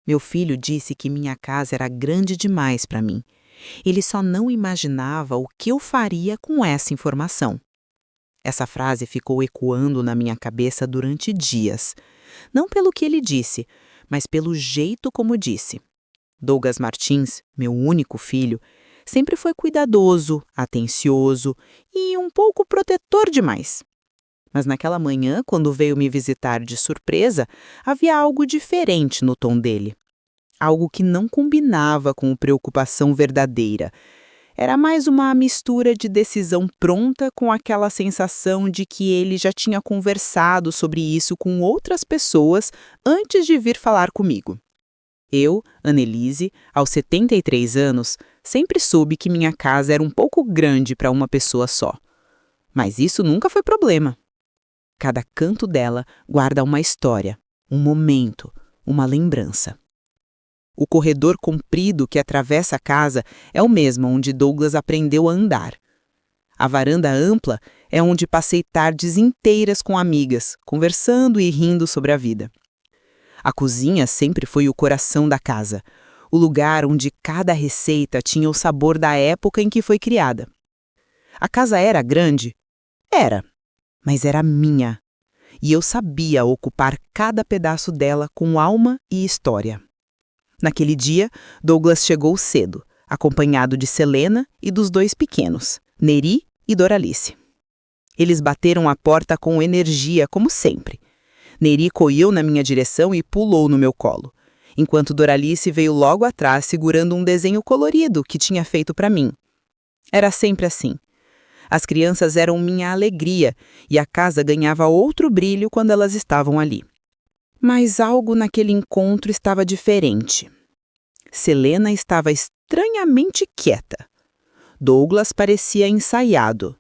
Meu filho disse que minha casa era grande demais para mim. Ele só não imaginava o que eu faria com essa informação. Essa frase ficou ecoando na minha cabeça durante dias. Não pelo que ele disse, mas pelo jeito como disse. Douglas Martins, meu único filho, sempre foi cuidadoso, atencioso e um pouco protetor demais. Mas naquela manhã, quando veio me visitar de surpresa, havia algo diferente no tom dele. Algo que não combinava com preocupação verdadeira. Era mais uma mistura de decisão pronta com aquela sensação de que ele já tinha conversado sobre isso com outras pessoas antes de vir falar comigo. Eu, Annelise, aos 73 anos, sempre soube que minha casa era um pouco grande para uma pessoa só. Mas isso nunca foi problema. Cada canto dela guarda uma história, um momento, uma lembrança. O corredor comprido que atravessa a casa é o mesmo onde Douglas aprendeu a andar. A varanda ampla é onde passei tardes inteiras com amigas, conversando e rindo sobre a vida. A cozinha sempre foi o coração da casa, o lugar onde cada receita tinha o sabor da época em que foi criada. A casa era grande? Era, mas era minha. E eu sabia ocupar cada pedaço dela com alma e história. Naquele dia, Douglas chegou cedo, acompanhado de Selena e dos dois pequenos, Neri e Doralice. Eles bateram a porta com energia, como sempre. Neri correu na minha direção e pulou no meu colo, enquanto Doralice veio logo atrás segurando um desenho colorido que tinha feito para mim. Era sempre assim. As crianças eram minha alegria e a casa ganhava outro brilho quando elas estavam ali. Mas algo naquele encontro estava diferente. Selena estava estranhamente quieta. Douglas parecia ensaiado.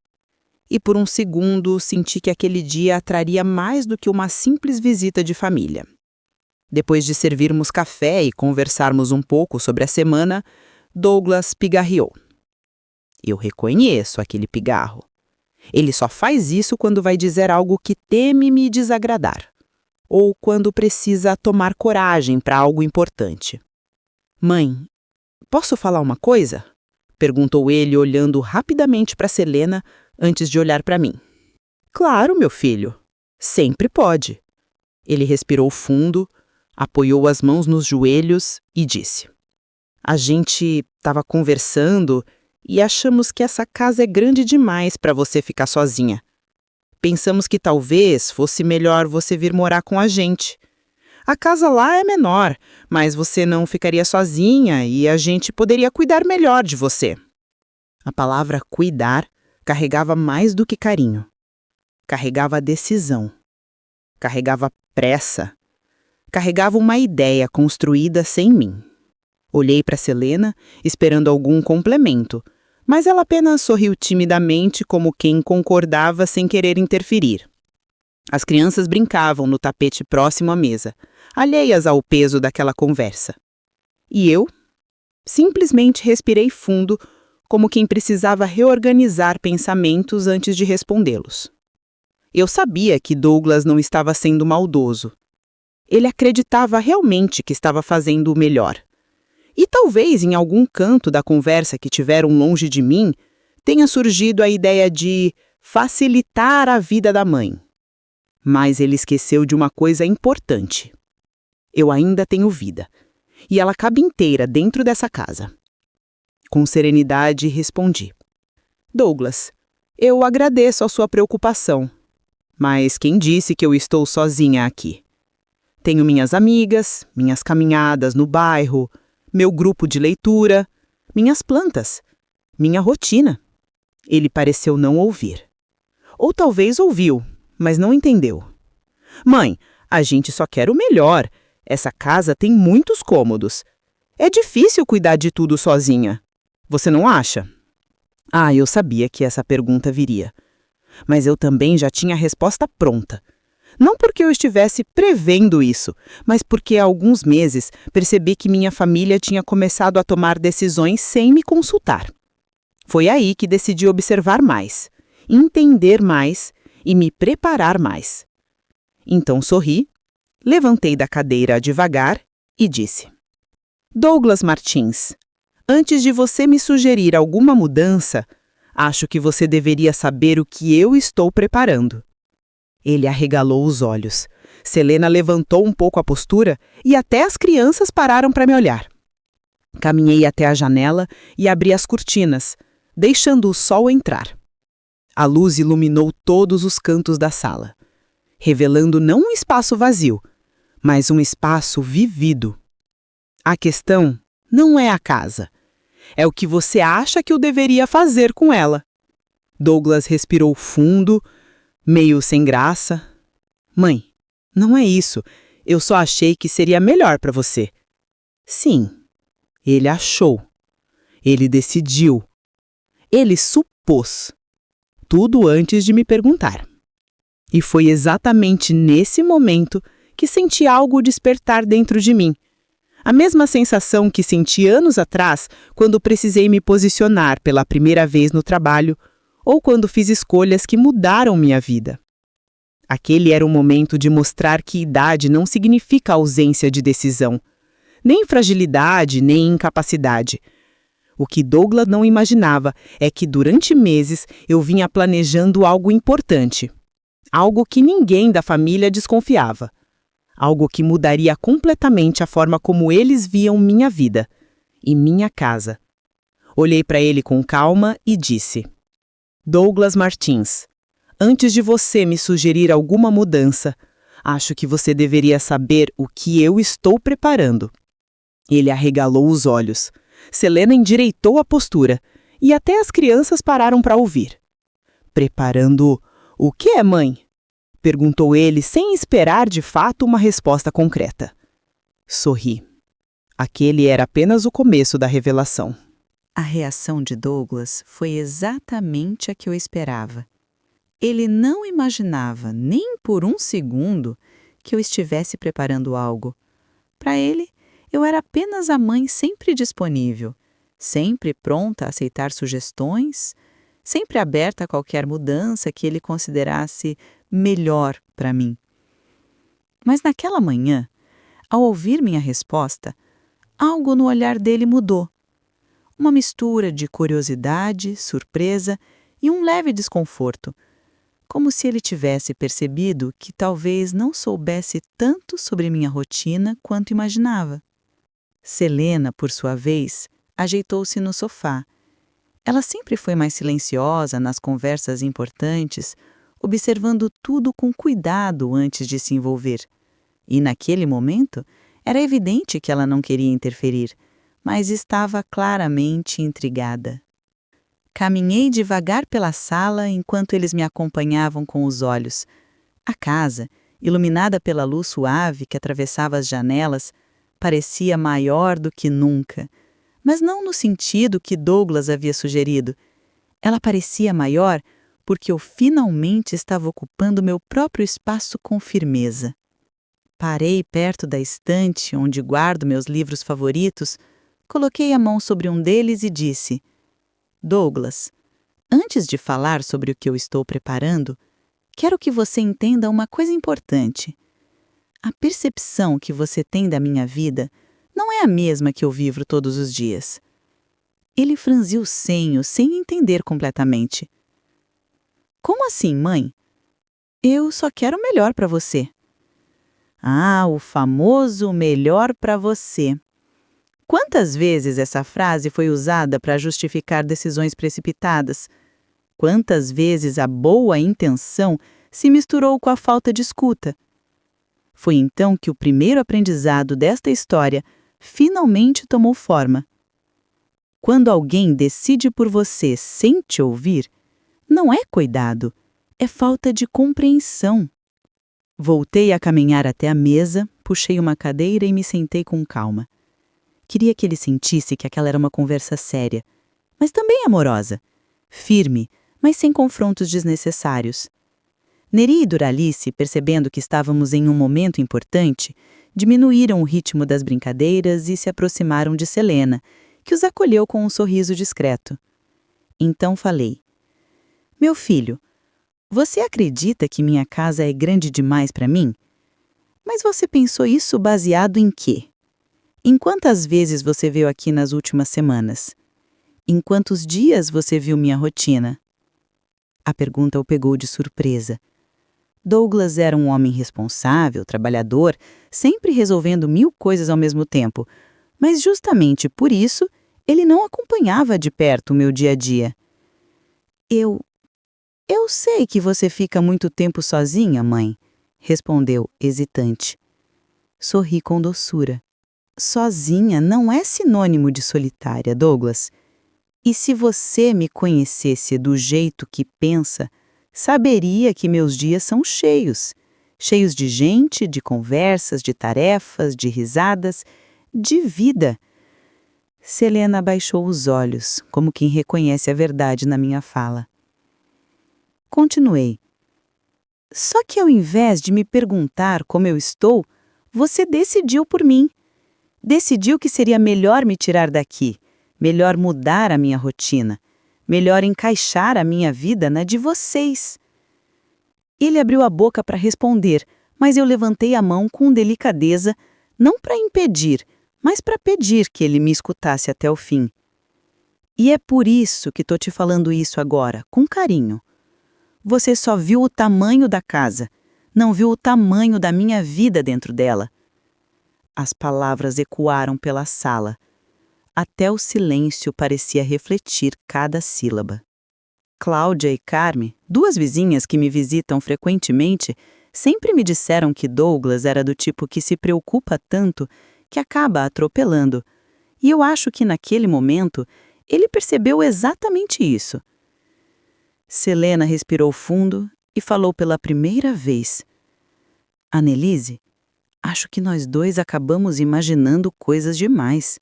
E por um segundo senti que aquele dia atraria mais do que uma simples visita de família. Depois de servirmos café e conversarmos um pouco sobre a semana, Douglas pigarreou. Eu reconheço aquele pigarro. Ele só faz isso quando vai dizer algo que teme me desagradar. Ou quando precisa tomar coragem para algo importante. Mãe, posso falar uma coisa? Perguntou ele olhando rapidamente para Selena antes de olhar para mim. Claro, meu filho. Sempre pode. Ele respirou fundo, apoiou as mãos nos joelhos e disse. A gente estava conversando e achamos que essa casa é grande demais para você ficar sozinha. Pensamos que talvez fosse melhor você vir morar com a gente. A casa lá é menor, mas você não ficaria sozinha e a gente poderia cuidar melhor de você. A palavra cuidar carregava mais do que carinho. Carregava decisão. Carregava pressa. Carregava uma ideia construída sem mim. Olhei para Selena, esperando algum complemento, mas ela apenas sorriu timidamente como quem concordava sem querer interferir. As crianças brincavam no tapete próximo à mesa, alheias ao peso daquela conversa. E eu simplesmente respirei fundo, como quem precisava reorganizar pensamentos antes de respondê-los. Eu sabia que Douglas não estava sendo maldoso. Ele acreditava realmente que estava fazendo o melhor. E talvez em algum canto da conversa que tiveram longe de mim, tenha surgido a ideia de facilitar a vida da mãe. Mas ele esqueceu de uma coisa importante. Eu ainda tenho vida, e ela cabe inteira dentro dessa casa. Com serenidade respondi. Douglas, eu agradeço a sua preocupação, mas quem disse que eu estou sozinha aqui? Tenho minhas amigas, minhas caminhadas no bairro, meu grupo de leitura, minhas plantas, minha rotina. Ele pareceu não ouvir. Ou talvez ouviu, mas não entendeu. Mãe, a gente só quer o melhor. Essa casa tem muitos cômodos. É difícil cuidar de tudo sozinha. Você não acha? Ah, eu sabia que essa pergunta viria. Mas eu também já tinha a resposta pronta. Não porque eu estivesse prevendo isso, mas porque há alguns meses percebi que minha família tinha começado a tomar decisões sem me consultar. Foi aí que decidi observar mais, entender mais e me preparar mais. Então sorri, levantei da cadeira devagar e disse: Douglas Martins, antes de você me sugerir alguma mudança, acho que você deveria saber o que eu estou preparando. Ele arregalou os olhos. Selena levantou um pouco a postura e até as crianças pararam para me olhar. Caminhei até a janela e abri as cortinas, deixando o sol entrar. A luz iluminou todos os cantos da sala, revelando não um espaço vazio, mas um espaço vivido. A questão não é a casa. É o que você acha que eu deveria fazer com ela. Douglas respirou fundo, meio sem graça. Mãe, não é isso. Eu só achei que seria melhor para você. Sim, ele achou. Ele decidiu. Ele supôs. Tudo antes de me perguntar. E foi exatamente nesse momento que senti algo despertar dentro de mim. A mesma sensação que senti anos atrás quando precisei me posicionar pela primeira vez no trabalho ou quando fiz escolhas que mudaram minha vida. Aquele era o momento de mostrar que idade não significa ausência de decisão, nem fragilidade, nem incapacidade. O que Douglas não imaginava é que durante meses eu vinha planejando algo importante, algo que ninguém da família desconfiava. Algo que mudaria completamente a forma como eles viam minha vida e minha casa. Olhei para ele com calma e disse: Douglas Martins, antes de você me sugerir alguma mudança, acho que você deveria saber o que eu estou preparando. Ele arregalou os olhos. Selena endireitou a postura e até as crianças pararam para ouvir. Preparando o quê, mãe? Perguntou ele sem esperar de fato uma resposta concreta. Sorri. Aquele era apenas o começo da revelação. A reação de Douglas foi exatamente a que eu esperava. Ele não imaginava, nem por um segundo, que eu estivesse preparando algo. Para ele, eu era apenas a mãe sempre disponível, sempre pronta a aceitar sugestões, sempre aberta a qualquer mudança que ele considerasse melhor para mim. Mas naquela manhã, ao ouvir minha resposta, algo no olhar dele mudou. Uma mistura de curiosidade, surpresa e um leve desconforto, como se ele tivesse percebido que talvez não soubesse tanto sobre minha rotina quanto imaginava. Selena, por sua vez, ajeitou-se no sofá. Ela sempre foi mais silenciosa nas conversas importantes, observando tudo com cuidado antes de se envolver. E naquele momento, era evidente que ela não queria interferir, mas estava claramente intrigada. Caminhei devagar pela sala enquanto eles me acompanhavam com os olhos. A casa, iluminada pela luz suave que atravessava as janelas, parecia maior do que nunca, mas não no sentido que Douglas havia sugerido. Ela parecia maior porque eu finalmente estava ocupando meu próprio espaço com firmeza. Parei perto da estante onde guardo meus livros favoritos, coloquei a mão sobre um deles e disse: Douglas, antes de falar sobre o que eu estou preparando, quero que você entenda uma coisa importante. A percepção que você tem da minha vida não é a mesma que eu vivo todos os dias. Ele franziu o senho sem entender completamente. Como assim, mãe? Eu só quero o melhor para você. Ah, o famoso melhor para você. Quantas vezes essa frase foi usada para justificar decisões precipitadas? Quantas vezes a boa intenção se misturou com a falta de escuta? Foi então que o primeiro aprendizado desta história finalmente tomou forma. Quando alguém decide por você sem te ouvir, não é cuidado, é falta de compreensão. Voltei a caminhar até a mesa, puxei uma cadeira e me sentei com calma. Queria que ele sentisse que aquela era uma conversa séria, mas também amorosa, firme, mas sem confrontos desnecessários. Neri e Duralice, percebendo que estávamos em um momento importante, diminuíram o ritmo das brincadeiras e se aproximaram de Selena, que os acolheu com um sorriso discreto. Então falei: Meu filho, você acredita que minha casa é grande demais para mim? Mas você pensou isso baseado em quê? Em quantas vezes você veio aqui nas últimas semanas? Em quantos dias você viu minha rotina? A pergunta o pegou de surpresa. Douglas era um homem responsável, trabalhador, sempre resolvendo 1000 coisas ao mesmo tempo, mas justamente por isso ele não acompanhava de perto o meu dia a dia. Eu sei que você fica muito tempo sozinha, mãe, respondeu, hesitante. Sorri com doçura. Sozinha não é sinônimo de solitária, Douglas. E se você me conhecesse do jeito que pensa, saberia que meus dias são cheios. Cheios de gente, de conversas, de tarefas, de risadas, de vida. Selena baixou os olhos, como quem reconhece a verdade na minha fala. Continuei. Só que ao invés de me perguntar como eu estou, você decidiu por mim. Decidiu que seria melhor me tirar daqui, melhor mudar a minha rotina, melhor encaixar a minha vida na de vocês. Ele abriu a boca para responder, mas eu levantei a mão com delicadeza, não para impedir, mas para pedir que ele me escutasse até o fim. E é por isso que estou te falando isso agora, com carinho. Você só viu o tamanho da casa, não viu o tamanho da minha vida dentro dela. As palavras ecoaram pela sala. Até o silêncio parecia refletir cada sílaba. Cláudia e Carme, 2 vizinhas que me visitam frequentemente, sempre me disseram que Douglas era do tipo que se preocupa tanto que acaba atropelando. E eu acho que naquele momento ele percebeu exatamente isso. Selena respirou fundo e falou pela primeira vez. Annelise, acho que nós 2 acabamos imaginando coisas demais.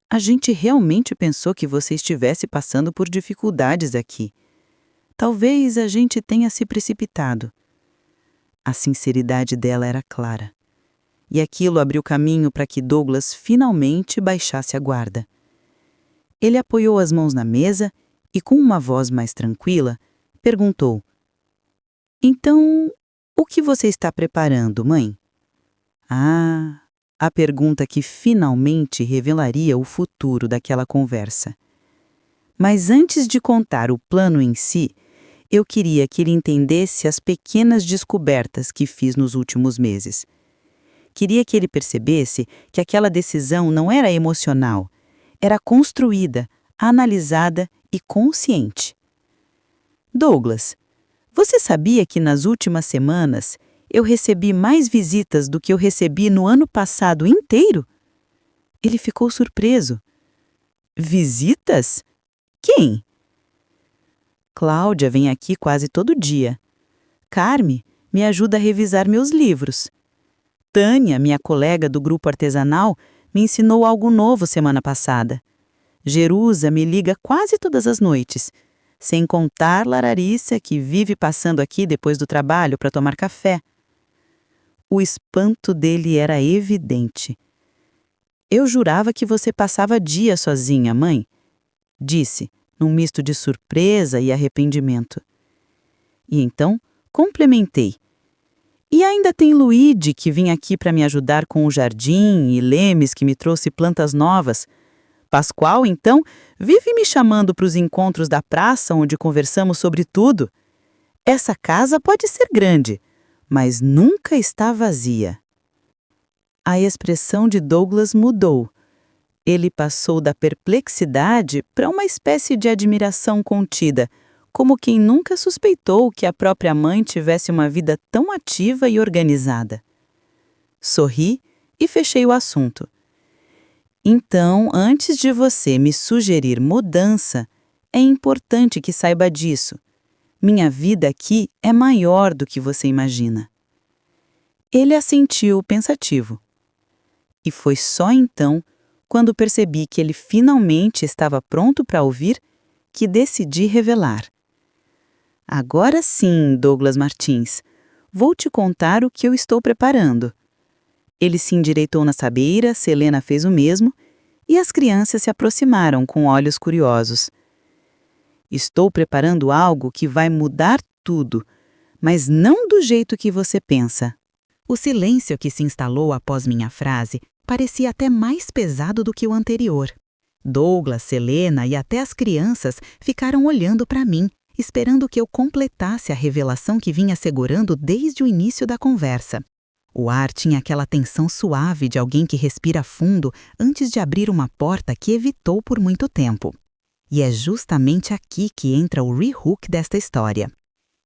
A gente realmente pensou que você estivesse passando por dificuldades aqui. Talvez a gente tenha se precipitado. A sinceridade dela era clara. E aquilo abriu caminho para que Douglas finalmente baixasse a guarda. Ele apoiou as mãos na mesa e, com uma voz mais tranquila, perguntou: Então, o que você está preparando, mãe? Ah, a pergunta que finalmente revelaria o futuro daquela conversa. Mas antes de contar o plano em si, eu queria que ele entendesse as pequenas descobertas que fiz nos últimos meses. Queria que ele percebesse que aquela decisão não era emocional, era construída, analisada e consciente. Douglas, você sabia que nas últimas semanas eu recebi mais visitas do que eu recebi no ano passado inteiro? Ele ficou surpreso. Visitas? Quem? Cláudia vem aqui quase todo dia. Carme me ajuda a revisar meus livros. Tânia, minha colega do grupo artesanal, me ensinou algo novo semana passada. Jerusa me liga quase todas as noites, sem contar Lararissa, que vive passando aqui depois do trabalho para tomar café. O espanto dele era evidente. Eu jurava que você passava dias sozinha, mãe, disse, num misto de surpresa e arrependimento. E então, complementei. E ainda tem Luíde, que vinha aqui para me ajudar com o jardim, e Lemes, que me trouxe plantas novas. Pascoal, então, vive me chamando para os encontros da praça onde conversamos sobre tudo. Essa casa pode ser grande, mas nunca está vazia. A expressão de Douglas mudou. Ele passou da perplexidade para uma espécie de admiração contida, como quem nunca suspeitou que a própria mãe tivesse uma vida tão ativa e organizada. Sorri e fechei o assunto. Então, antes de você me sugerir mudança, é importante que saiba disso. Minha vida aqui é maior do que você imagina. Ele assentiu pensativo. E foi só então, quando percebi que ele finalmente estava pronto para ouvir, que decidi revelar. Agora sim, Douglas Martins, vou te contar o que eu estou preparando. Ele se endireitou na sabeira, Selena fez o mesmo, e as crianças se aproximaram com olhos curiosos. Estou preparando algo que vai mudar tudo, mas não do jeito que você pensa. O silêncio que se instalou após minha frase parecia até mais pesado do que o anterior. Douglas, Selena e até as crianças ficaram olhando para mim, esperando que eu completasse a revelação que vinha segurando desde o início da conversa. O ar tinha aquela tensão suave de alguém que respira fundo antes de abrir uma porta que evitou por muito tempo. E é justamente aqui que entra o re-hook desta história.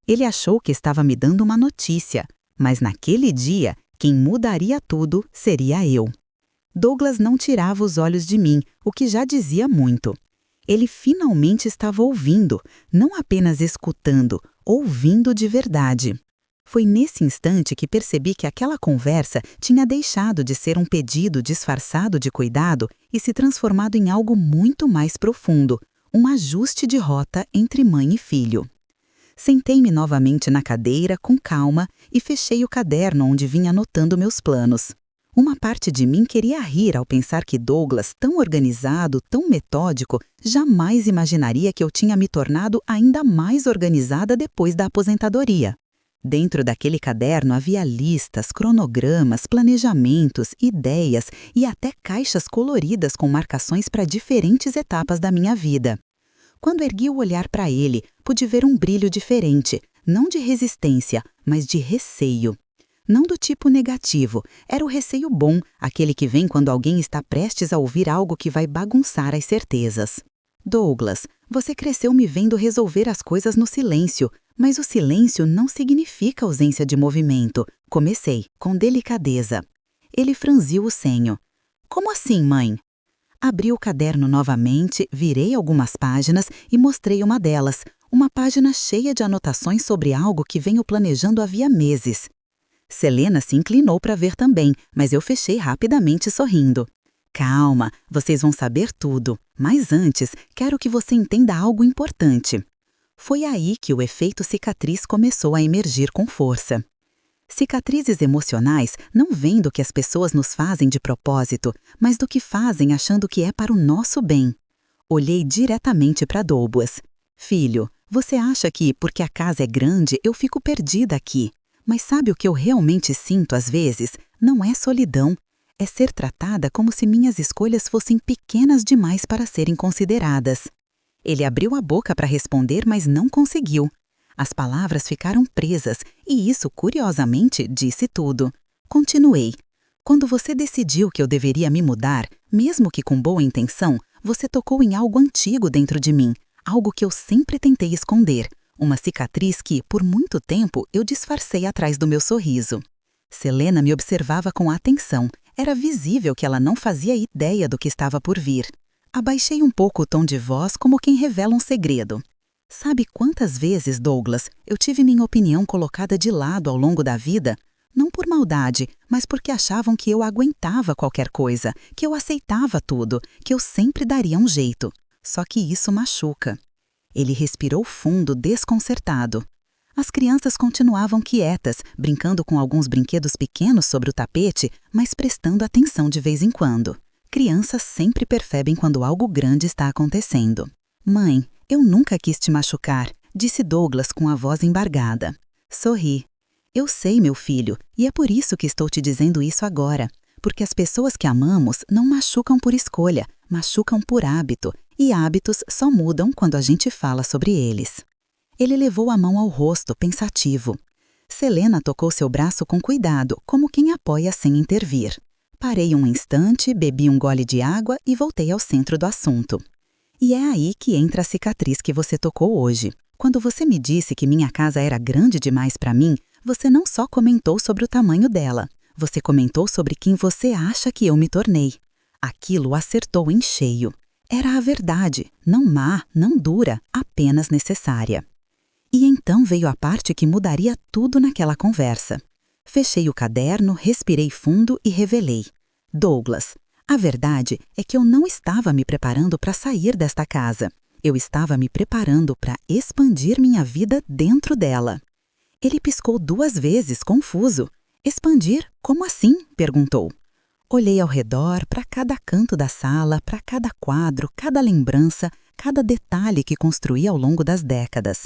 Ele achou que estava me dando uma notícia, mas naquele dia, quem mudaria tudo seria eu. Douglas não tirava os olhos de mim, o que já dizia muito. Ele finalmente estava ouvindo, não apenas escutando, ouvindo de verdade. Foi nesse instante que percebi que aquela conversa tinha deixado de ser um pedido disfarçado de cuidado e se transformado em algo muito mais profundo, um ajuste de rota entre mãe e filho. Sentei-me novamente na cadeira com calma e fechei o caderno onde vinha anotando meus planos. Uma parte de mim queria rir ao pensar que Douglas, tão organizado, tão metódico, jamais imaginaria que eu tinha me tornado ainda mais organizada depois da aposentadoria. Dentro daquele caderno havia listas, cronogramas, planejamentos, ideias e até caixas coloridas com marcações para diferentes etapas da minha vida. Quando ergui o olhar para ele, pude ver um brilho diferente, não de resistência, mas de receio. Não do tipo negativo, era o receio bom, aquele que vem quando alguém está prestes a ouvir algo que vai bagunçar as certezas. Douglas, você cresceu me vendo resolver as coisas no silêncio, mas o silêncio não significa ausência de movimento. Comecei, com delicadeza. Ele franziu o senho. Como assim, mãe? Abri o caderno novamente, virei algumas páginas e mostrei uma delas, uma página cheia de anotações sobre algo que venho planejando havia meses. Selena se inclinou para ver também, mas eu fechei rapidamente sorrindo. Calma, vocês vão saber tudo, mas antes quero que você entenda algo importante. Foi aí que o efeito cicatriz começou a emergir com força. Cicatrizes emocionais não vêm do que as pessoas nos fazem de propósito, mas do que fazem achando que é para o nosso bem. Olhei diretamente para Douglas. Filho, você acha que, porque a casa é grande, eu fico perdida aqui. Mas sabe o que eu realmente sinto às vezes? Não é solidão. É ser tratada como se minhas escolhas fossem pequenas demais para serem consideradas. Ele abriu a boca para responder, mas não conseguiu. As palavras ficaram presas e isso, curiosamente, disse tudo. Continuei. Quando você decidiu que eu deveria me mudar, mesmo que com boa intenção, você tocou em algo antigo dentro de mim, algo que eu sempre tentei esconder. Uma cicatriz que, por muito tempo, eu disfarcei atrás do meu sorriso. Selena me observava com atenção. Era visível que ela não fazia ideia do que estava por vir. Abaixei um pouco o tom de voz como quem revela um segredo. Sabe quantas vezes, Douglas, eu tive minha opinião colocada de lado ao longo da vida? Não por maldade, mas porque achavam que eu aguentava qualquer coisa, que eu aceitava tudo, que eu sempre daria um jeito. Só que isso machuca. Ele respirou fundo, desconcertado. As crianças continuavam quietas, brincando com alguns brinquedos pequenos sobre o tapete, mas prestando atenção de vez em quando. Crianças sempre percebem quando algo grande está acontecendo. Mãe, eu nunca quis te machucar, disse Douglas com a voz embargada. Sorri. Eu sei, meu filho, e é por isso que estou te dizendo isso agora. Porque as pessoas que amamos não machucam por escolha, machucam por hábito. E hábitos só mudam quando a gente fala sobre eles. Ele levou a mão ao rosto, pensativo. Selena tocou seu braço com cuidado, como quem apoia sem intervir. Parei um instante, bebi um gole de água e voltei ao centro do assunto. E é aí que entra a cicatriz que você tocou hoje. Quando você me disse que minha casa era grande demais para mim, você não só comentou sobre o tamanho dela, você comentou sobre quem você acha que eu me tornei. Aquilo acertou em cheio. Era a verdade, não má, não dura, apenas necessária. E então veio a parte que mudaria tudo naquela conversa. Fechei o caderno, respirei fundo e revelei. Douglas, a verdade é que eu não estava me preparando para sair desta casa. Eu estava me preparando para expandir minha vida dentro dela. Ele piscou 2 vezes, confuso. Expandir? Como assim? Perguntou. Olhei ao redor, para cada canto da sala, para cada quadro, cada lembrança, cada detalhe que construí ao longo das décadas.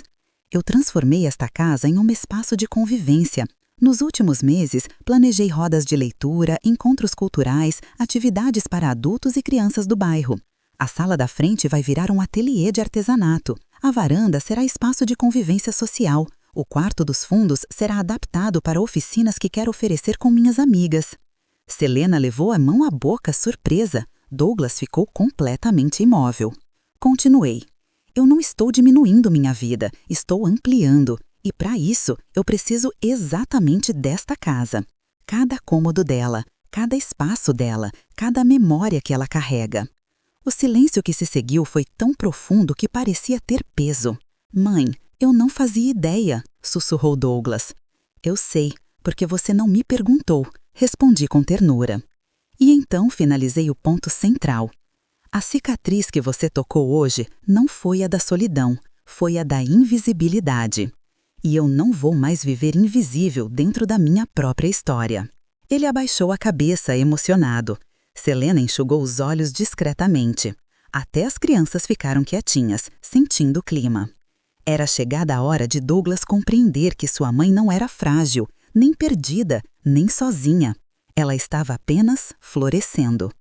Eu transformei esta casa em um espaço de convivência, Nos últimos meses, planejei rodas de leitura, encontros culturais, atividades para adultos e crianças do bairro. A sala da frente vai virar um ateliê de artesanato. A varanda será espaço de convivência social. O quarto dos fundos será adaptado para oficinas que quero oferecer com minhas amigas. Selena levou a mão à boca, surpresa. Douglas ficou completamente imóvel. Continuei. Eu não estou diminuindo minha vida, estou ampliando. E para isso, eu preciso exatamente desta casa. Cada cômodo dela, cada espaço dela, cada memória que ela carrega. O silêncio que se seguiu foi tão profundo que parecia ter peso. Mãe, eu não fazia ideia, sussurrou Douglas. Eu sei, porque você não me perguntou, respondi com ternura. E então finalizei o ponto central. A cicatriz que você tocou hoje não foi a da solidão, foi a da invisibilidade. E eu não vou mais viver invisível dentro da minha própria história. Ele abaixou a cabeça, emocionado. Selena enxugou os olhos discretamente. Até as crianças ficaram quietinhas, sentindo o clima. Era chegada a hora de Douglas compreender que sua mãe não era frágil, nem perdida, nem sozinha. Ela estava apenas florescendo.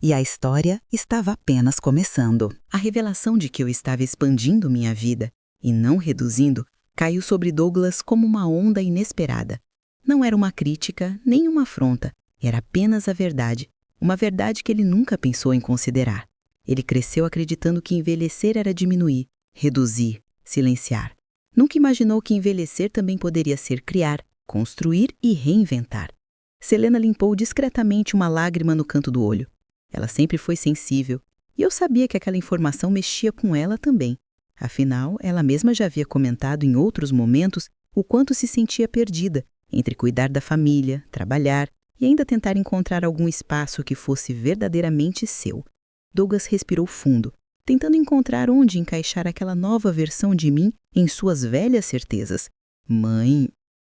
E a história estava apenas começando. A revelação de que eu estava expandindo minha vida, e não reduzindo, caiu sobre Douglas como uma onda inesperada. Não era uma crítica, nem uma afronta. Era apenas a verdade. Uma verdade que ele nunca pensou em considerar. Ele cresceu acreditando que envelhecer era diminuir, reduzir, silenciar. Nunca imaginou que envelhecer também poderia ser criar, construir e reinventar. Selena limpou discretamente uma lágrima no canto do olho. Ela sempre foi sensível, e eu sabia que aquela informação mexia com ela também. Afinal, ela mesma já havia comentado em outros momentos o quanto se sentia perdida entre cuidar da família, trabalhar e ainda tentar encontrar algum espaço que fosse verdadeiramente seu. Douglas respirou fundo, tentando encontrar onde encaixar aquela nova versão de mim em suas velhas certezas. Mãe,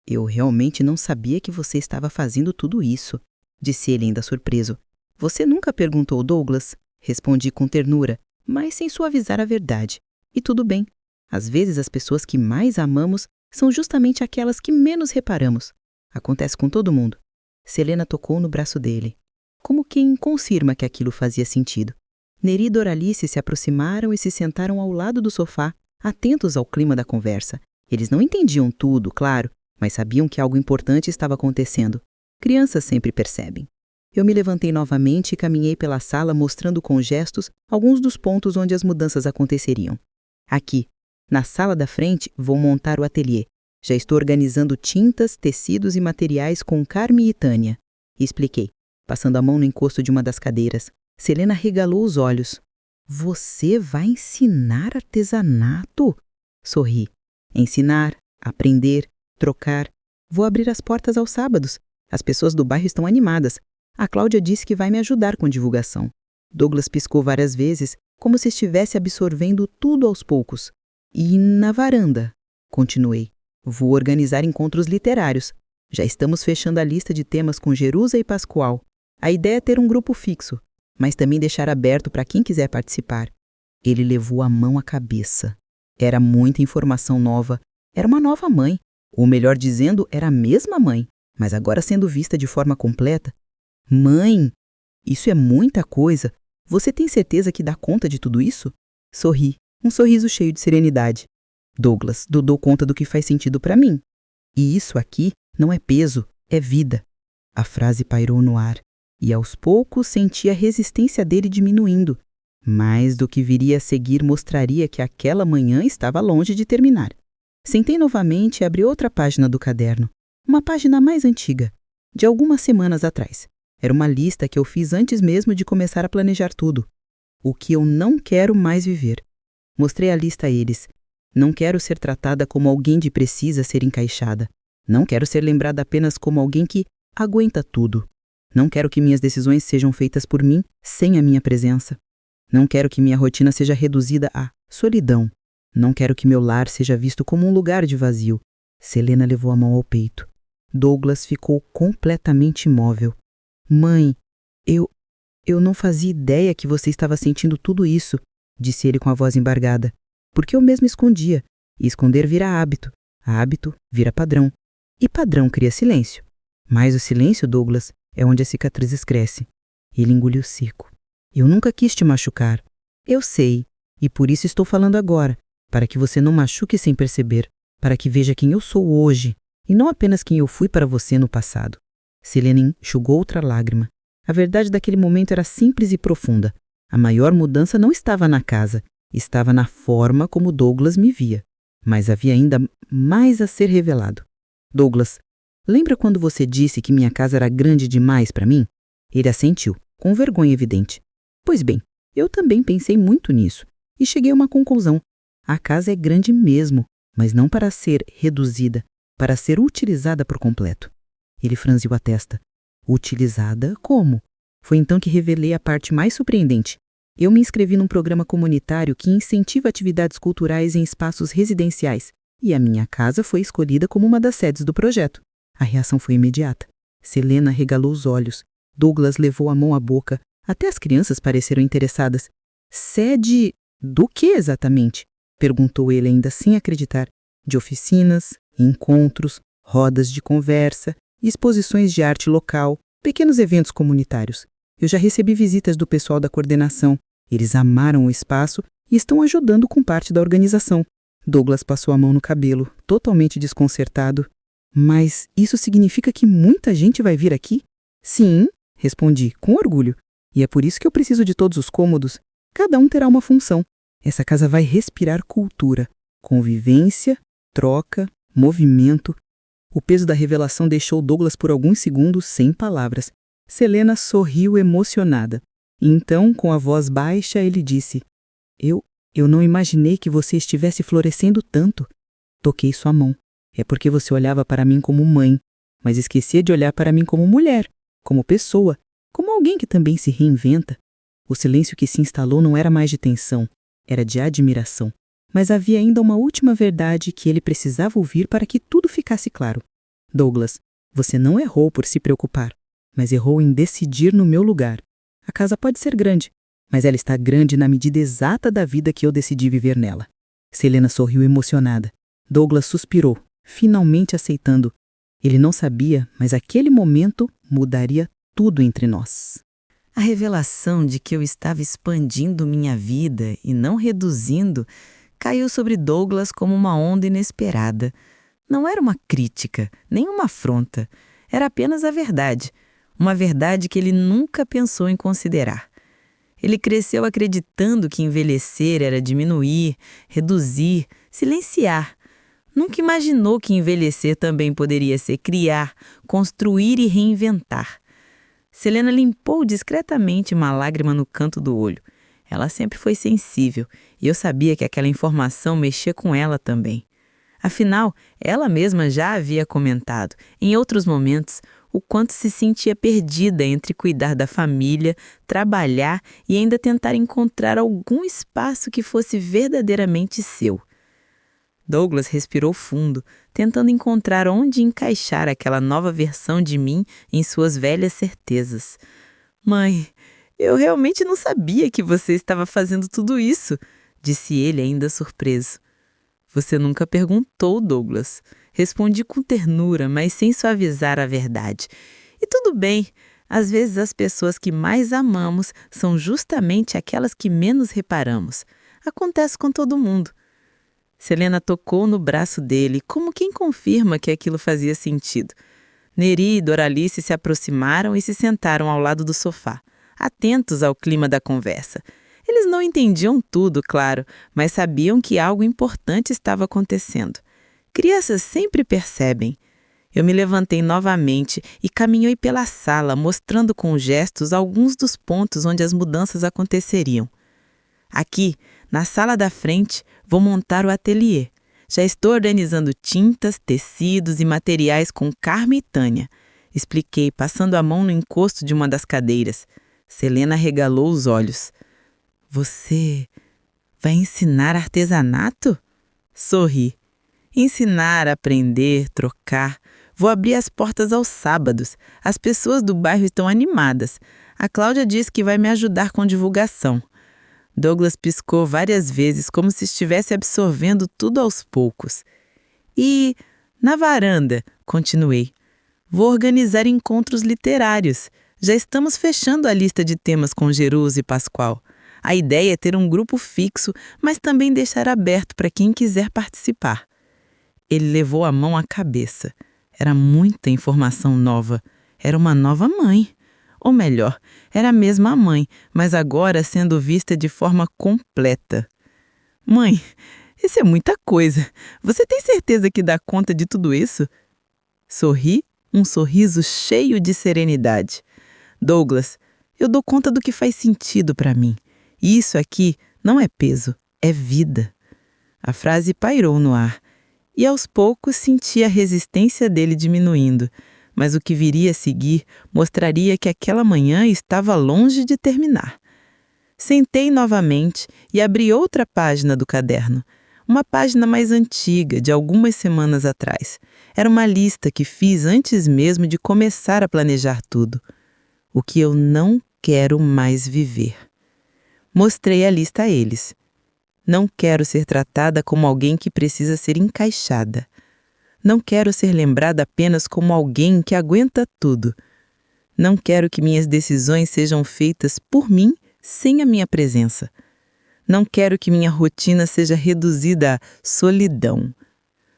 eu realmente não sabia que você estava fazendo tudo isso, disse ele ainda surpreso. Você nunca perguntou, Douglas? Respondi com ternura, mas sem suavizar a verdade. E tudo bem. Às vezes as pessoas que mais amamos são justamente aquelas que menos reparamos. Acontece com todo mundo. Selena tocou no braço dele, como quem confirma que aquilo fazia sentido. Neri e Doralice se aproximaram e se sentaram ao lado do sofá, atentos ao clima da conversa. Eles não entendiam tudo, claro, mas sabiam que algo importante estava acontecendo. Crianças sempre percebem. Eu me levantei novamente e caminhei pela sala mostrando com gestos alguns dos pontos onde as mudanças aconteceriam. Aqui, na sala da frente, vou montar o ateliê. Já estou organizando tintas, tecidos e materiais com Carme e Tânia. Expliquei, passando a mão no encosto de uma das cadeiras. Selena regalou os olhos. Você vai ensinar artesanato? Sorri. Ensinar, aprender, trocar. Vou abrir as portas aos sábados. As pessoas do bairro estão animadas. A Cláudia disse que vai me ajudar com divulgação. Douglas piscou várias vezes, como se estivesse absorvendo tudo aos poucos. E na varanda, continuei, vou organizar encontros literários. Já estamos fechando a lista de temas com Jerusa e Pascoal. A ideia é ter um grupo fixo, mas também deixar aberto para quem quiser participar. Ele levou a mão à cabeça. Era muita informação nova. Era uma nova mãe. Ou melhor dizendo, era a mesma mãe, mas agora sendo vista de forma completa. Mãe, isso é muita coisa. Você tem certeza que dá conta de tudo isso? Sorri, um sorriso cheio de serenidade. Douglas, dou conta do que faz sentido para mim. E isso aqui não é peso, é vida. A frase pairou no ar, e aos poucos senti a resistência dele diminuindo. Mas do que viria a seguir mostraria que aquela manhã estava longe de terminar. Sentei novamente e abri outra página do caderno. Uma página mais antiga, de algumas semanas atrás. Era uma lista que eu fiz antes mesmo de começar a planejar tudo. O que eu não quero mais viver. Mostrei a lista a eles. Não quero ser tratada como alguém de precisa ser encaixada. Não quero ser lembrada apenas como alguém que aguenta tudo. Não quero que minhas decisões sejam feitas por mim sem a minha presença. Não quero que minha rotina seja reduzida à solidão. Não quero que meu lar seja visto como um lugar de vazio. Selena levou a mão ao peito. Douglas ficou completamente imóvel. Mãe, eu não fazia ideia que você estava sentindo tudo isso, disse ele com a voz embargada. Porque eu mesmo escondia, e esconder vira hábito. Hábito vira padrão. E padrão cria silêncio. Mas o silêncio, Douglas, é onde as cicatrizes crescem. Ele engoliu seco. Eu nunca quis te machucar. Eu sei, e por isso estou falando agora, para que você não machuque sem perceber, para que veja quem eu sou hoje, e não apenas quem eu fui para você no passado. Selena enxugou outra lágrima. A verdade daquele momento era simples e profunda. A maior mudança não estava na casa, estava na forma como Douglas me via. Mas havia ainda mais a ser revelado. Douglas, lembra quando você disse que minha casa era grande demais para mim? Ele assentiu, com vergonha evidente. Pois bem, eu também pensei muito nisso e cheguei a uma conclusão. A casa é grande mesmo, mas não para ser reduzida, para ser utilizada por completo. Ele franziu a testa. Utilizada como? Foi então que revelei a parte mais surpreendente. Eu me inscrevi num programa comunitário que incentiva atividades culturais em espaços residenciais, e a minha casa foi escolhida como uma das sedes do projeto. A reação foi imediata. Selena regalou os olhos. Douglas levou a mão à boca. Até as crianças pareceram interessadas. Sede do que exatamente? Perguntou ele ainda sem acreditar. De oficinas, encontros, rodas de conversa, exposições de arte local, pequenos eventos comunitários. Eu já recebi visitas do pessoal da coordenação. Eles amaram o espaço e estão ajudando com parte da organização. Douglas passou a mão no cabelo, totalmente desconcertado. Mas isso significa que muita gente vai vir aqui? Sim, respondi, com orgulho. E é por isso que eu preciso de todos os cômodos. Cada um terá uma função. Essa casa vai respirar cultura, convivência, troca, movimento. O peso da revelação deixou Douglas por alguns segundos sem palavras. Selena sorriu emocionada. E então, com a voz baixa, ele disse: Eu não imaginei que você estivesse florescendo tanto. Toquei sua mão. É porque você olhava para mim como mãe, mas esquecia de olhar para mim como mulher, como pessoa, como alguém que também se reinventa. O silêncio que se instalou não era mais de tensão, era de admiração. Mas havia ainda uma última verdade que ele precisava ouvir para que tudo ficasse claro. Douglas, você não errou por se preocupar, mas errou em decidir no meu lugar. A casa pode ser grande, mas ela está grande na medida exata da vida que eu decidi viver nela. Selena sorriu emocionada. Douglas suspirou, finalmente aceitando. Ele não sabia, mas aquele momento mudaria tudo entre nós. A revelação de que eu estava expandindo minha vida e não reduzindo caiu sobre Douglas como uma onda inesperada. Não era uma crítica, nem uma afronta. Era apenas a verdade. Uma verdade que ele nunca pensou em considerar. Ele cresceu acreditando que envelhecer era diminuir, reduzir, silenciar. Nunca imaginou que envelhecer também poderia ser criar, construir e reinventar. Selena limpou discretamente uma lágrima no canto do olho. Ela sempre foi sensível e eu sabia que aquela informação mexia com ela também. Afinal, ela mesma já havia comentado, em outros momentos, o quanto se sentia perdida entre cuidar da família, trabalhar e ainda tentar encontrar algum espaço que fosse verdadeiramente seu. Douglas respirou fundo, tentando encontrar onde encaixar aquela nova versão de mim em suas velhas certezas. Mãe, eu realmente não sabia que você estava fazendo tudo isso, disse ele ainda surpreso. Você nunca perguntou, Douglas. Respondi com ternura, mas sem suavizar a verdade. E tudo bem, às vezes as pessoas que mais amamos são justamente aquelas que menos reparamos. Acontece com todo mundo. Selena tocou no braço dele, como quem confirma que aquilo fazia sentido. Neri e Doralice se aproximaram e se sentaram ao lado do sofá, atentos ao clima da conversa. Eles não entendiam tudo, claro, mas sabiam que algo importante estava acontecendo. Crianças sempre percebem. Eu me levantei novamente e caminhei pela sala, mostrando com gestos alguns dos pontos onde as mudanças aconteceriam. Aqui, na sala da frente, vou montar o ateliê. Já estou organizando tintas, tecidos e materiais com Carmen e Tânia. Expliquei, passando a mão no encosto de uma das cadeiras. Selena regalou os olhos. Você vai ensinar artesanato? Sorri. Ensinar, aprender, trocar. Vou abrir as portas aos sábados. As pessoas do bairro estão animadas. A Cláudia disse que vai me ajudar com divulgação. Douglas piscou várias vezes, como se estivesse absorvendo tudo aos poucos. E Na varanda, continuei. Vou organizar encontros literários. Já estamos fechando a lista de temas com Jerusa e Pascoal. A ideia é ter um grupo fixo, mas também deixar aberto para quem quiser participar. Ele levou a mão à cabeça. Era muita informação nova. Era uma nova mãe. Ou melhor, era a mesma mãe, mas agora sendo vista de forma completa. Mãe, isso é muita coisa. Você tem certeza que dá conta de tudo isso? Sorri, um sorriso cheio de serenidade. Douglas, eu dou conta do que faz sentido para mim. E isso aqui não é peso, é vida. A frase pairou no ar. E aos poucos senti a resistência dele diminuindo. Mas o que viria a seguir mostraria que aquela manhã estava longe de terminar. Sentei novamente e abri outra página do caderno. Uma página mais antiga, de algumas semanas atrás. Era uma lista que fiz antes mesmo de começar a planejar tudo. O que eu não quero mais viver. Mostrei a lista a eles. Não quero ser tratada como alguém que precisa ser encaixada. Não quero ser lembrada apenas como alguém que aguenta tudo. Não quero que minhas decisões sejam feitas por mim sem a minha presença. Não quero que minha rotina seja reduzida à solidão.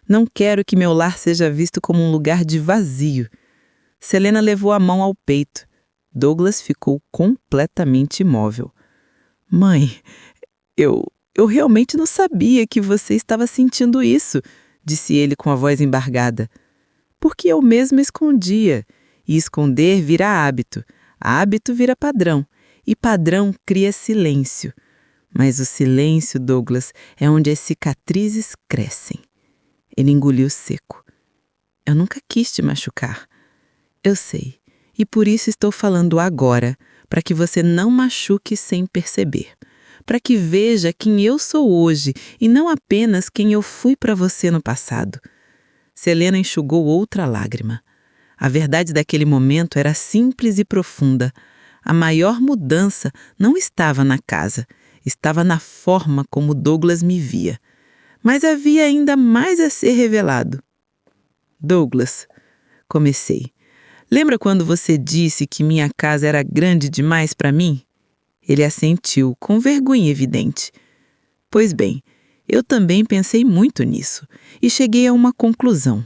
Não quero que meu lar seja visto como um lugar de vazio. Selena levou a mão ao peito. Douglas ficou completamente imóvel. Mãe, eu realmente não sabia que você estava sentindo isso, disse ele com a voz embargada. Porque eu mesmo escondia. E esconder vira hábito. Hábito vira padrão. E padrão cria silêncio. Mas o silêncio, Douglas, é onde as cicatrizes crescem. Ele engoliu seco. Eu nunca quis te machucar. Eu sei. E por isso estou falando agora, para que você não machuque sem perceber. Para que veja quem eu sou hoje e não apenas quem eu fui para você no passado. Selena enxugou outra lágrima. A verdade daquele momento era simples e profunda. A maior mudança não estava na casa, estava na forma como Douglas me via. Mas havia ainda mais a ser revelado. Douglas, comecei. Lembra quando você disse que minha casa era grande demais para mim? Ele assentiu, com vergonha evidente. Pois bem, eu também pensei muito nisso e cheguei a uma conclusão.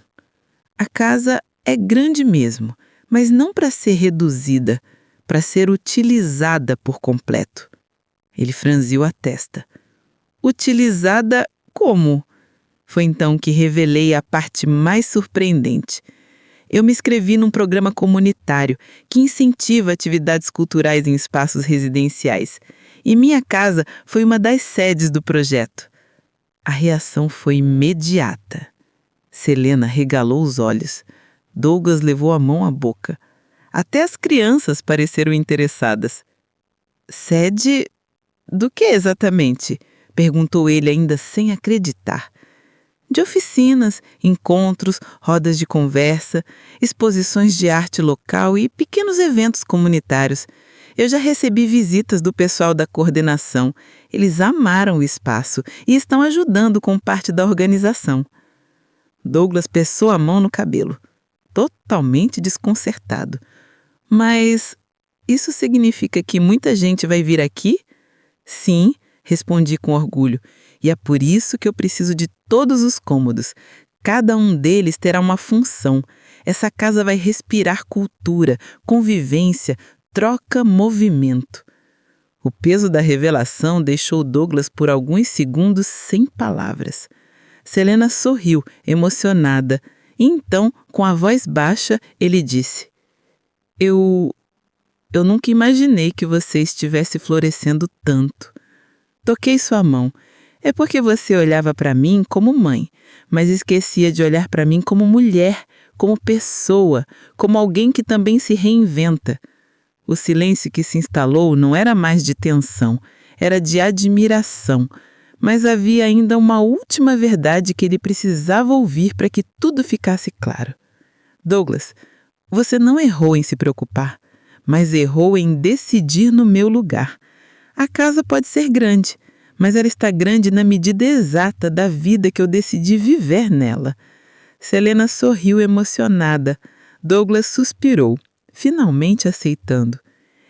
A casa é grande mesmo, mas não para ser reduzida, para ser utilizada por completo. Ele franziu a testa. Utilizada como? Foi então que revelei a parte mais surpreendente. Eu me inscrevi num programa comunitário que incentiva atividades culturais em espaços residenciais. E minha casa foi uma das sedes do projeto. A reação foi imediata. Selena regalou os olhos. Douglas levou a mão à boca. Até as crianças pareceram interessadas. Sede do que exatamente? Perguntou ele ainda sem acreditar. De oficinas, encontros, rodas de conversa, exposições de arte local e pequenos eventos comunitários. Eu já recebi visitas do pessoal da coordenação. Eles amaram o espaço e estão ajudando com parte da organização. Douglas pesou a mão no cabelo, totalmente desconcertado. Mas isso significa que muita gente vai vir aqui? Sim, respondi com orgulho. E é por isso que eu preciso de todos os cômodos. Cada um deles terá uma função. Essa casa vai respirar cultura, convivência, troca, movimento. O peso da revelação deixou Douglas por alguns segundos sem palavras. Selena sorriu, emocionada. E então, com a voz baixa, ele disse: Eu nunca imaginei que você estivesse florescendo tanto. Toquei sua mão. É porque você olhava para mim como mãe, mas esquecia de olhar para mim como mulher, como pessoa, como alguém que também se reinventa. O silêncio que se instalou não era mais de tensão, era de admiração. Mas havia ainda uma última verdade que ele precisava ouvir para que tudo ficasse claro. Douglas, você não errou em se preocupar, mas errou em decidir no meu lugar. A casa pode ser grande, mas ela está grande na medida exata da vida que eu decidi viver nela. Selena sorriu emocionada. Douglas suspirou, finalmente aceitando.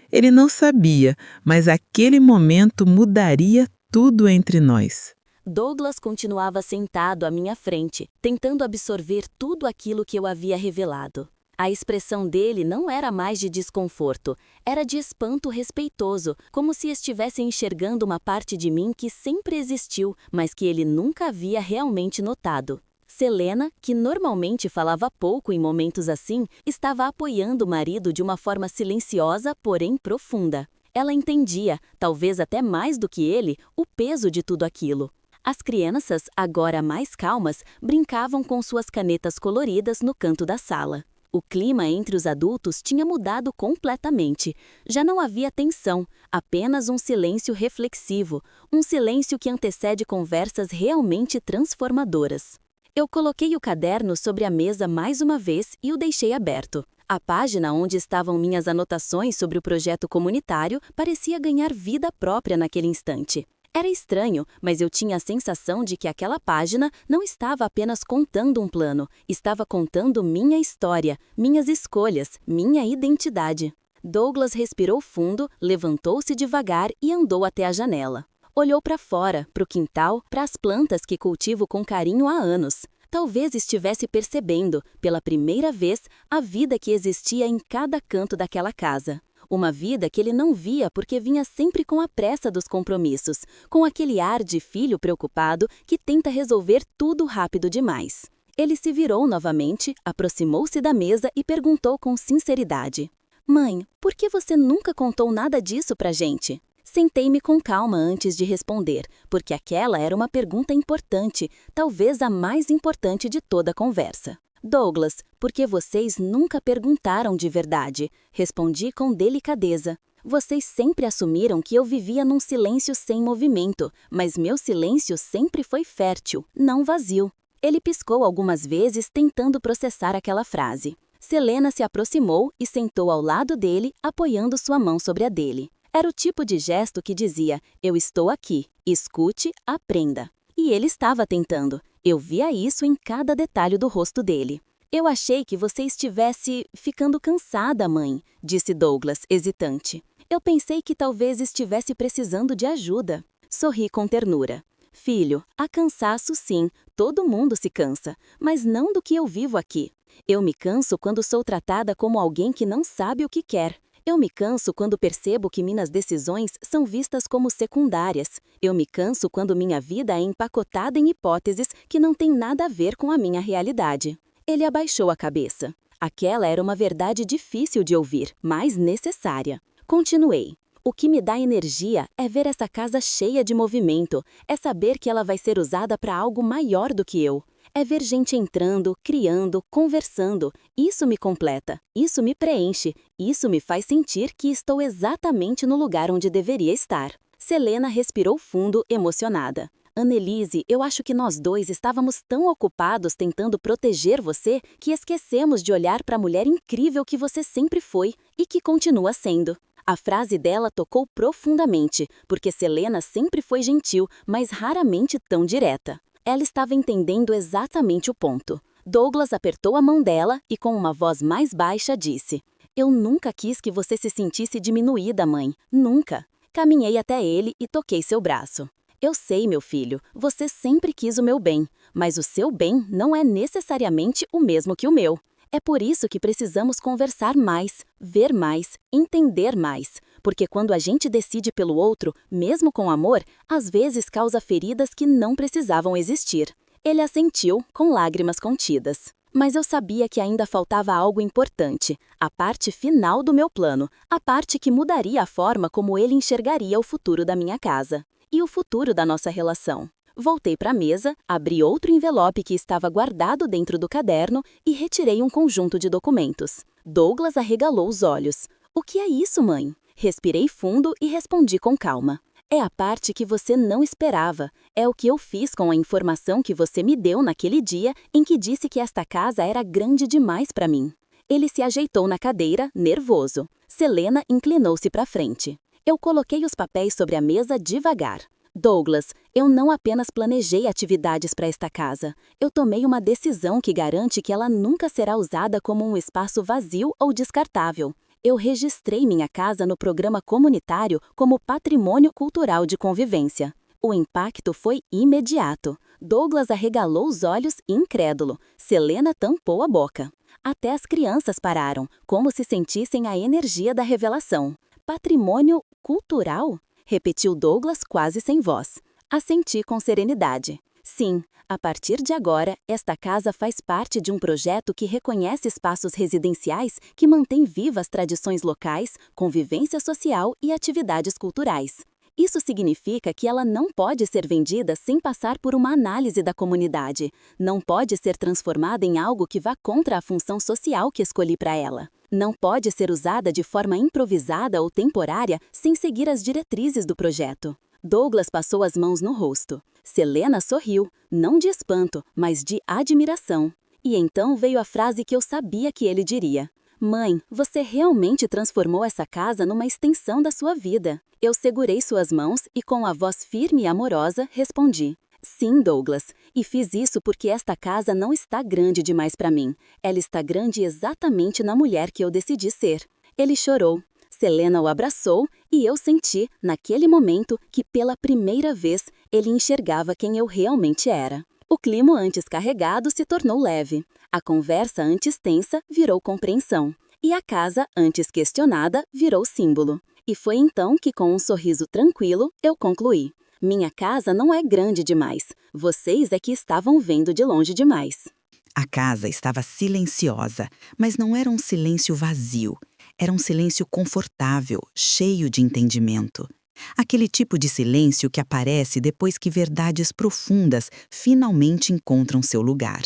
Ele não sabia, mas aquele momento mudaria tudo entre nós. Douglas continuava sentado à minha frente, tentando absorver tudo aquilo que eu havia revelado. A expressão dele não era mais de desconforto, era de espanto respeitoso, como se estivesse enxergando uma parte de mim que sempre existiu, mas que ele nunca havia realmente notado. Selena, que normalmente falava pouco em momentos assim, estava apoiando o marido de uma forma silenciosa, porém profunda. Ela entendia, talvez até mais do que ele, o peso de tudo aquilo. As crianças, agora mais calmas, brincavam com suas canetas coloridas no canto da sala. O clima entre os adultos tinha mudado completamente. Já não havia tensão, apenas um silêncio reflexivo, um silêncio que antecede conversas realmente transformadoras. Eu coloquei o caderno sobre a mesa mais uma vez e o deixei aberto. A página onde estavam minhas anotações sobre o projeto comunitário parecia ganhar vida própria naquele instante. Era estranho, mas eu tinha a sensação de que aquela página não estava apenas contando um plano, estava contando minha história, minhas escolhas, minha identidade. Douglas respirou fundo, levantou-se devagar e andou até a janela. Olhou para fora, para o quintal, para as plantas que cultivo com carinho há anos. Talvez estivesse percebendo, pela primeira vez, a vida que existia em cada canto daquela casa. Uma vida que ele não via porque vinha sempre com a pressa dos compromissos, com aquele ar de filho preocupado que tenta resolver tudo rápido demais. Ele se virou novamente, aproximou-se da mesa e perguntou com sinceridade: "Mãe, por que você nunca contou nada disso pra gente?" Sentei-me com calma antes de responder, porque aquela era uma pergunta importante, talvez a mais importante de toda a conversa. "Douglas, por que vocês nunca perguntaram de verdade?" Respondi com delicadeza. "Vocês sempre assumiram que eu vivia num silêncio sem movimento, mas meu silêncio sempre foi fértil, não vazio." Ele piscou algumas vezes tentando processar aquela frase. Selena se aproximou e sentou ao lado dele, apoiando sua mão sobre a dele. Era o tipo de gesto que dizia: "Eu estou aqui, escute, aprenda." E ele estava tentando. Eu via isso em cada detalhe do rosto dele. "Eu achei que você estivesse ficando cansada, mãe", disse Douglas, hesitante. "Eu pensei que talvez estivesse precisando de ajuda." Sorri com ternura. "Filho, há cansaço sim, todo mundo se cansa, mas não do que eu vivo aqui. Eu me canso quando sou tratada como alguém que não sabe o que quer. Eu me canso quando percebo que minhas decisões são vistas como secundárias. Eu me canso quando minha vida é empacotada em hipóteses que não têm nada a ver com a minha realidade." Ele abaixou a cabeça. Aquela era uma verdade difícil de ouvir, mas necessária. Continuei. "O que me dá energia é ver essa casa cheia de movimento, é saber que ela vai ser usada para algo maior do que eu. É ver gente entrando, criando, conversando. Isso me completa, isso me preenche, isso me faz sentir que estou exatamente no lugar onde deveria estar." Selena respirou fundo, emocionada. "Annelise, eu acho que nós dois estávamos tão ocupados tentando proteger você que esquecemos de olhar para a mulher incrível que você sempre foi e que continua sendo." A frase dela tocou profundamente, porque Selena sempre foi gentil, mas raramente tão direta. Ela estava entendendo exatamente o ponto. Douglas apertou a mão dela e, com uma voz mais baixa, disse: "Eu nunca quis que você se sentisse diminuída, mãe. Nunca." Caminhei até ele e toquei seu braço. "Eu sei, meu filho, você sempre quis o meu bem, mas o seu bem não é necessariamente o mesmo que o meu. É por isso que precisamos conversar mais, ver mais, entender mais. Porque quando a gente decide pelo outro, mesmo com amor, às vezes causa feridas que não precisavam existir." Ele assentiu, com lágrimas contidas. Mas eu sabia que ainda faltava algo importante, a parte final do meu plano, a parte que mudaria a forma como ele enxergaria o futuro da minha casa. E o futuro da nossa relação. Voltei para a mesa, abri outro envelope que estava guardado dentro do caderno e retirei um conjunto de documentos. Douglas arregalou os olhos. "O que é isso, mãe?" Respirei fundo e respondi com calma. "É a parte que você não esperava. É o que eu fiz com a informação que você me deu naquele dia em que disse que esta casa era grande demais para mim." Ele se ajeitou na cadeira, nervoso. Selena inclinou-se para frente. Eu coloquei os papéis sobre a mesa devagar. Douglas, eu não apenas planejei atividades para esta casa. Eu tomei uma decisão que garante que ela nunca será usada como um espaço vazio ou descartável. Eu registrei minha casa no programa comunitário como Patrimônio Cultural de Convivência. O impacto foi imediato. Douglas arregalou os olhos incrédulo. Selena tampou a boca. Até as crianças pararam, como se sentissem a energia da revelação. Patrimônio cultural? Repetiu Douglas quase sem voz. Assenti com serenidade. Sim, a partir de agora, esta casa faz parte de um projeto que reconhece espaços residenciais que mantém vivas tradições locais, convivência social e atividades culturais. Isso significa que ela não pode ser vendida sem passar por uma análise da comunidade. Não pode ser transformada em algo que vá contra a função social que escolhi para ela. Não pode ser usada de forma improvisada ou temporária sem seguir as diretrizes do projeto. Douglas passou as mãos no rosto. Selena sorriu, não de espanto, mas de admiração. E então veio a frase que eu sabia que ele diria. Mãe, você realmente transformou essa casa numa extensão da sua vida. Eu segurei suas mãos e com a voz firme e amorosa respondi. Sim, Douglas, e fiz isso porque esta casa não está grande demais para mim. Ela está grande exatamente na mulher que eu decidi ser. Ele chorou. Selena o abraçou e eu senti, naquele momento, que pela primeira vez ele enxergava quem eu realmente era. O clima antes carregado se tornou leve. A conversa antes tensa virou compreensão. E a casa, antes questionada, virou símbolo. E foi então que, com um sorriso tranquilo, eu concluí. Minha casa não é grande demais. Vocês é que estavam vendo de longe demais. A casa estava silenciosa, mas não era um silêncio vazio. Era um silêncio confortável, cheio de entendimento. Aquele tipo de silêncio que aparece depois que verdades profundas finalmente encontram seu lugar.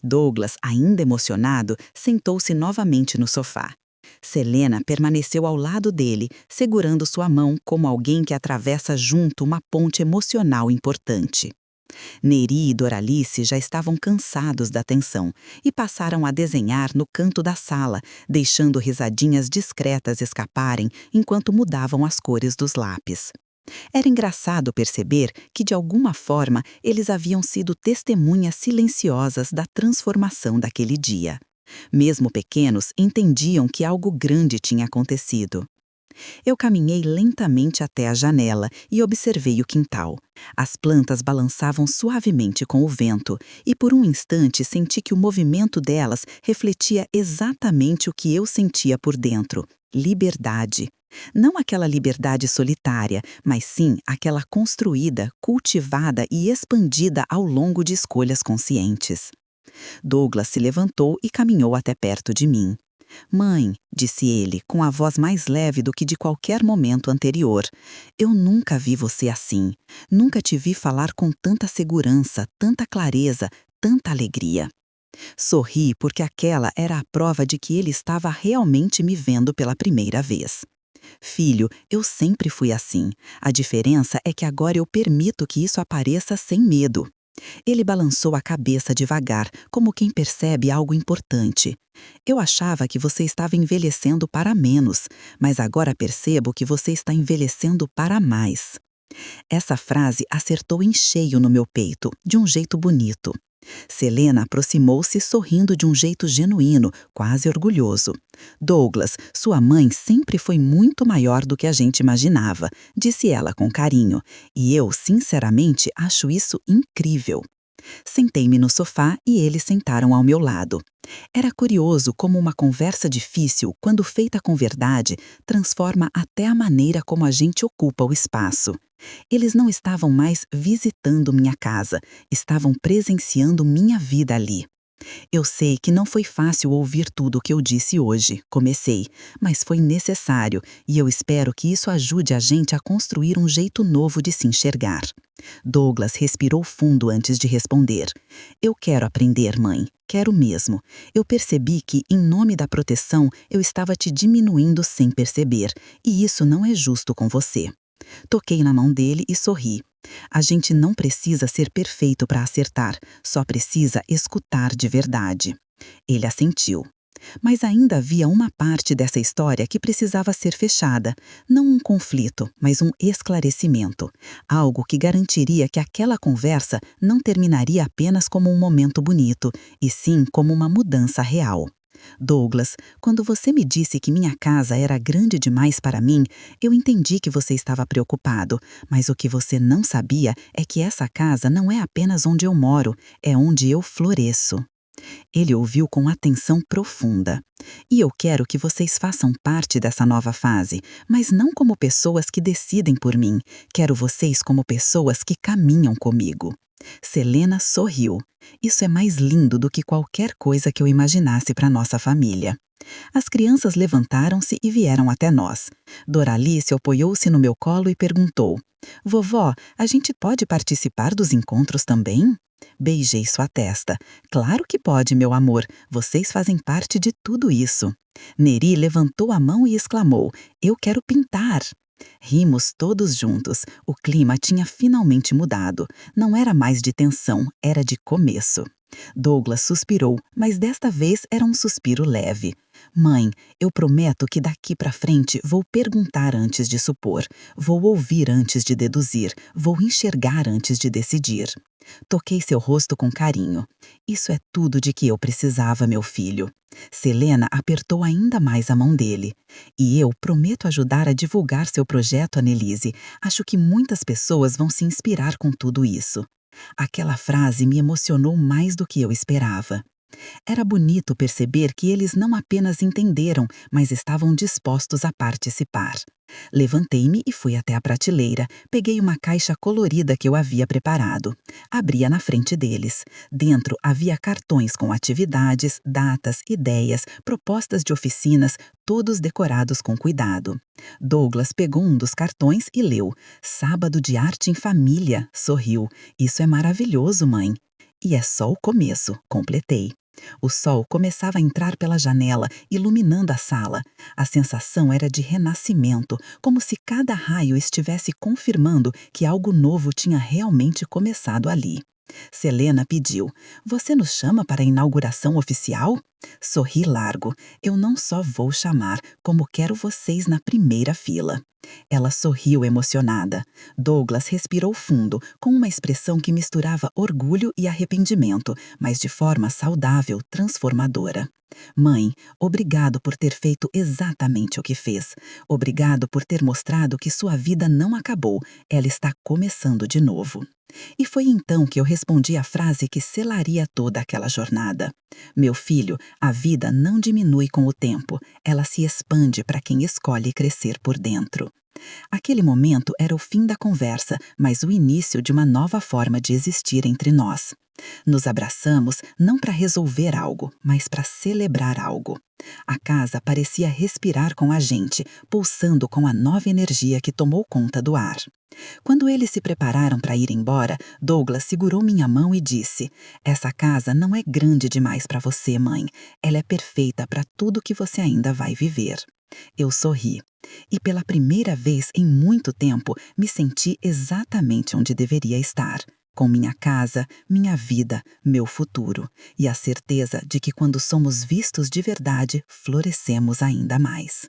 Douglas, ainda emocionado, sentou-se novamente no sofá. Selena permaneceu ao lado dele, segurando sua mão como alguém que atravessa junto uma ponte emocional importante. Neri e Doralice já estavam cansados da tensão e passaram a desenhar no canto da sala, deixando risadinhas discretas escaparem enquanto mudavam as cores dos lápis. Era engraçado perceber que, de alguma forma, eles haviam sido testemunhas silenciosas da transformação daquele dia. Mesmo pequenos, entendiam que algo grande tinha acontecido. Eu caminhei lentamente até a janela e observei o quintal. As plantas balançavam suavemente com o vento e por um instante senti que o movimento delas refletia exatamente o que eu sentia por dentro: liberdade. Não aquela liberdade solitária, mas sim aquela construída, cultivada e expandida ao longo de escolhas conscientes. Douglas se levantou e caminhou até perto de mim. Mãe, disse ele, com a voz mais leve do que de qualquer momento anterior, eu nunca vi você assim. Nunca te vi falar com tanta segurança, tanta clareza, tanta alegria. Sorri porque aquela era a prova de que ele estava realmente me vendo pela primeira vez. Filho, eu sempre fui assim. A diferença é que agora eu permito que isso apareça sem medo. Ele balançou a cabeça devagar, como quem percebe algo importante. Eu achava que você estava envelhecendo para menos, mas agora percebo que você está envelhecendo para mais. Essa frase acertou em cheio no meu peito, de um jeito bonito. Selena aproximou-se sorrindo de um jeito genuíno, quase orgulhoso. Douglas, sua mãe sempre foi muito maior do que a gente imaginava, disse ela com carinho, e eu, sinceramente, acho isso incrível. Sentei-me no sofá e eles sentaram ao meu lado. Era curioso como uma conversa difícil, quando feita com verdade, transforma até a maneira como a gente ocupa o espaço. Eles não estavam mais visitando minha casa, estavam presenciando minha vida ali. Eu sei que não foi fácil ouvir tudo o que eu disse hoje, comecei, mas foi necessário e eu espero que isso ajude a gente a construir um jeito novo de se enxergar. Douglas respirou fundo antes de responder. Eu quero aprender, mãe, quero mesmo. Eu percebi que, em nome da proteção, eu estava te diminuindo sem perceber, e isso não é justo com você. Toquei na mão dele e sorri. A gente não precisa ser perfeito para acertar, só precisa escutar de verdade. Ele assentiu. Mas ainda havia uma parte dessa história que precisava ser fechada, não um conflito, mas um esclarecimento, algo que garantiria que aquela conversa não terminaria apenas como um momento bonito, e sim como uma mudança real. Douglas, quando você me disse que minha casa era grande demais para mim, eu entendi que você estava preocupado, mas o que você não sabia é que essa casa não é apenas onde eu moro, é onde eu floresço. Ele ouviu com atenção profunda. E eu quero que vocês façam parte dessa nova fase, mas não como pessoas que decidem por mim. Quero vocês como pessoas que caminham comigo. Selena sorriu. Isso é mais lindo do que qualquer coisa que eu imaginasse para nossa família. As crianças levantaram-se e vieram até nós. Doralice apoiou-se no meu colo e perguntou: Vovó, a gente pode participar dos encontros também? Beijei sua testa. Claro que pode, meu amor. Vocês fazem parte de tudo isso. Neri levantou a mão e exclamou: Eu quero pintar. Rimos todos juntos. O clima tinha finalmente mudado. Não era mais de tensão, era de começo. Douglas suspirou, mas desta vez era um suspiro leve. Mãe, eu prometo que daqui para frente vou perguntar antes de supor, vou ouvir antes de deduzir, vou enxergar antes de decidir. Toquei seu rosto com carinho. Isso é tudo de que eu precisava, meu filho. Selena apertou ainda mais a mão dele. E eu prometo ajudar a divulgar seu projeto, Annelise. Acho que muitas pessoas vão se inspirar com tudo isso. Aquela frase me emocionou mais do que eu esperava. Era bonito perceber que eles não apenas entenderam, mas estavam dispostos a participar. Levantei-me e fui até a prateleira. Peguei uma caixa colorida que eu havia preparado. Abri-a na frente deles. Dentro havia cartões com atividades, datas, ideias, propostas de oficinas, todos decorados com cuidado. Douglas pegou um dos cartões e leu: Sábado de Arte em Família. Sorriu. Isso é maravilhoso, mãe. E é só o começo, completei. O sol começava a entrar pela janela, iluminando a sala. A sensação era de renascimento, como se cada raio estivesse confirmando que algo novo tinha realmente começado ali. Selena pediu: Você nos chama para a inauguração oficial? Sorri largo. Eu não só vou chamar, como quero vocês na primeira fila. Ela sorriu emocionada. Douglas respirou fundo, com uma expressão que misturava orgulho e arrependimento, mas de forma saudável, transformadora. Mãe, obrigado por ter feito exatamente o que fez. Obrigado por ter mostrado que sua vida não acabou, ela está começando de novo. E foi então que eu respondi a frase que selaria toda aquela jornada. Meu filho, a vida não diminui com o tempo, ela se expande para quem escolhe crescer por dentro. Aquele momento era o fim da conversa, mas o início de uma nova forma de existir entre nós. Nos abraçamos não para resolver algo, mas para celebrar algo. A casa parecia respirar com a gente, pulsando com a nova energia que tomou conta do ar. Quando eles se prepararam para ir embora, Douglas segurou minha mão e disse: Essa casa não é grande demais para você, mãe. Ela é perfeita para tudo que você ainda vai viver. Eu sorri. E pela primeira vez em muito tempo, me senti exatamente onde deveria estar. Com minha casa, minha vida, meu futuro. E a certeza de que quando somos vistos de verdade, florescemos ainda mais.